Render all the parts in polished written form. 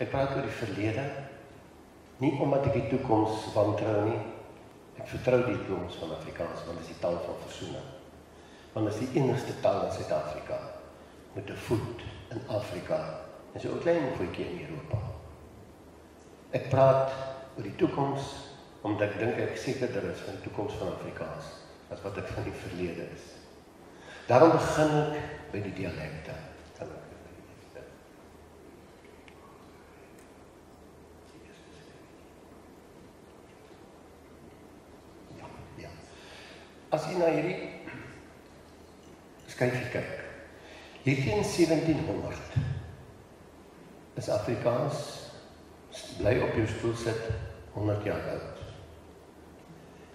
Ek praat oor die verlede, nie omdat ek die toekoms wantrou nie. Ek vertrou die toekoms van Afrikaans, want dit is die taal van versoening. Want dit is die enigste taal in Suid-Afrika, met 'n voet in Afrika, en so 'n klein voetjie in Europa. Ek praat oor die toekoms, omdat ek dink ek sekerder is van die toekoms van Afrikaans, as wat ek van die verlede is. Daarom begin ek by die dialekte. Ja. As jy na hierdie skyfie kyk, hier teen 1700 is Afrikaans bly op jou stoel sit 100 jaar oud.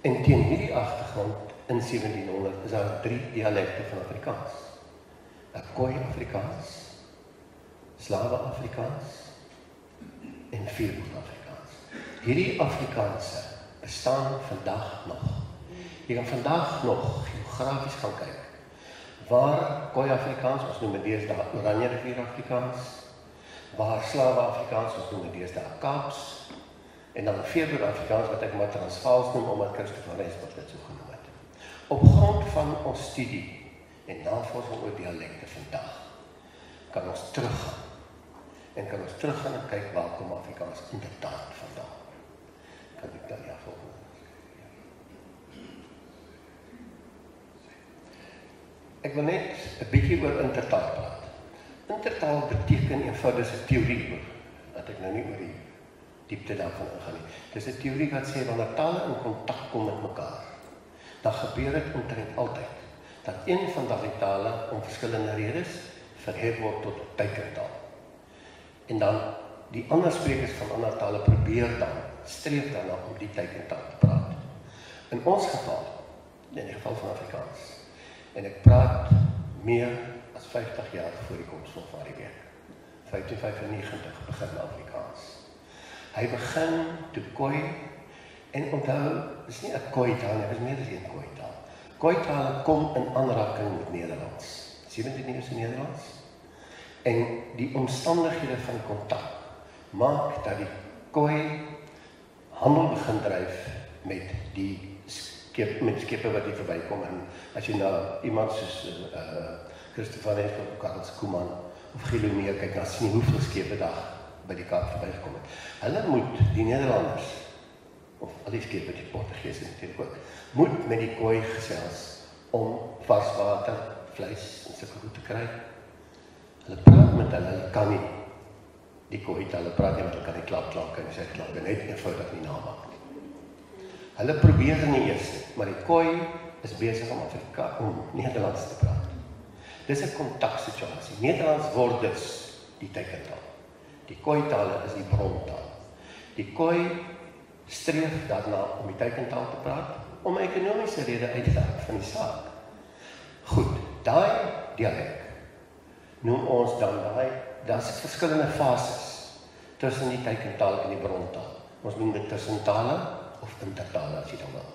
En teen hierdie agtergrond in 1700 is daar 3 dialekte van Afrikaans. 'n Khoi-Afrikaans, Slawe-Afrikaans en Vierwoord-Afrikaans. Hierdie Afrikaanse bestaan vandag nog. Jy kan vandag nog geografies gaan kyk, waar Khoi-Afrikaans, ons noem dit deesdae Oranje rivier Afrikaans, waar Slawe-Afrikaans, ons noem dit deesdae Kaaps, en dan Vierwoord-Afrikaans, wat ek maar Transvaals noem, omdat Christopher West dit so genoem het. Op grond van ons studie en navorsing oor dialekte vandag, kan ons teruggaan. En kan ons teruggaan en kyk waar kom Afrikaans inderdaad vandaan. Kan ek dan volgende? Ek wil net 'n bietjie oor intertaal praat. Intertaal beteken eenvoudig 'n teorie oor, dat ek nou nie oor die diepte daarvan ingaan nie. Dis 'n teorie wat sê wanneer tale in kontak kom met mekaar, dan gebeur dit omtrent altyd dat een van daardie tale om verskillende redes verhef word tot teikentaal. En dan die ander sprekers van ander tale probeer dan, streef daarna om die teikentaal te praat. In ons geval, in die geval van Afrikaans, en ek praat meer as 50 jaar voor die koms van die week. 1595 begin Afrikaans. Hy begin toe Khoi, en onthou, dis nie 'n Khoi-taal nie, dis meer as 'n Khoi-taal. Khoi-tale kom in aanraking met Nederlands, 17e Nederlands, en die omstandighede van kontak maak dat die Khoi handel begin dryf met die skepe wat hier verbykom, en as jy na iemand soos Christopher West of Karl Skuman of Gilomeer kyk, dan sien jy hoeveel skepe daar by die Kaap verbygekom het. Hulle moet, die Nederlanders, of al die skepe, die Portugese natuurlijk ook, moet met die Khoi gesels om vars water, vleis en sulke goed te kry. Hulle praat met hulle kan nie die Khoi, hulle praat nie met hulle kan nie klap, en sê klap, en net eenvoudig nie namaak nie. Hulle probeer dit nie eers nie, maar die Khoi is besig om Nederlands te praat. Dis 'n kontaksituasie. Nederlands word dus die teikentaal. Die Khoi-tale is die brontaal. Die Khoi streef daarna om die teikentaal te praat, om 'n ekonomiese rede uit te werk van die saak. Goed, daai dialek noem ons dan daar's verskillende fases tussen die teikentaal en die brontaal. Ons noem dit tussentale of intertale as jy dan wil.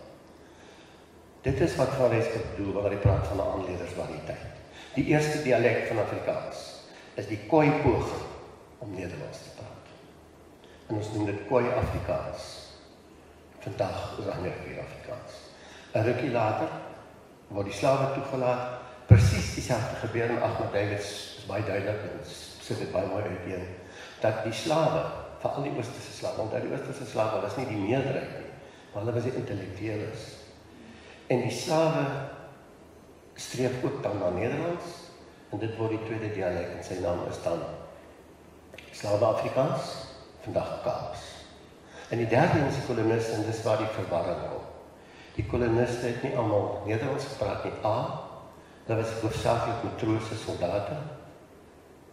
Dit is wat Van Rensburg bedoel wanneer hy praat van 'n aanleiersvariëteit. Die eerste dialek van Afrikaans is die Khoi-poging om Nederlands te praat. En ons noem dit Khoi-Afrikaans. Vandag is Oranje rivier Afrikaans. 'n rukkie later word die slawe toegelaat. Presies dieselfde gebeur en Ahmad Davids is baie duidelik en sit dit baie mooi uiteen, dat die slawe, veral die Oosterse slawe, want die Oosterse slawe was nie die meerderheid nie, maar hulle was die intellektueles. En die slawe streef ook dan na Nederlands, en dit word die tweede dialek, en sy naam is dan Slawe-Afrikaans, vandag Kaaps. En die derde is die koloniste, en dis waar die verwarring kom. Die koloniste het nie almal Nederlands gepraat nie. Hulle was hoofsaaklik matrose, soldate.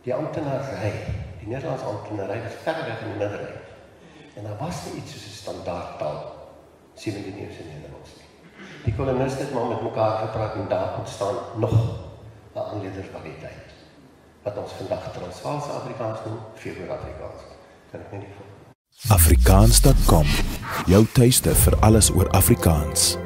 Die amptenarij, die Nederlandse amptenarij was verreweg in die minderheid. En daar was nie iets soos 'n standaardtaal, 17e Nederlands nie. Die koloniste het maar met mekaar gepraat en daar ontstaan nog 'n aanleiersvariëteit. Wat ons vandag Transvaalse Afrikaans noem, Vierwoord-Afrikaans. Kan ek nie volg. Afrikaans.com, jou tuiste vir alles oor Afrikaans.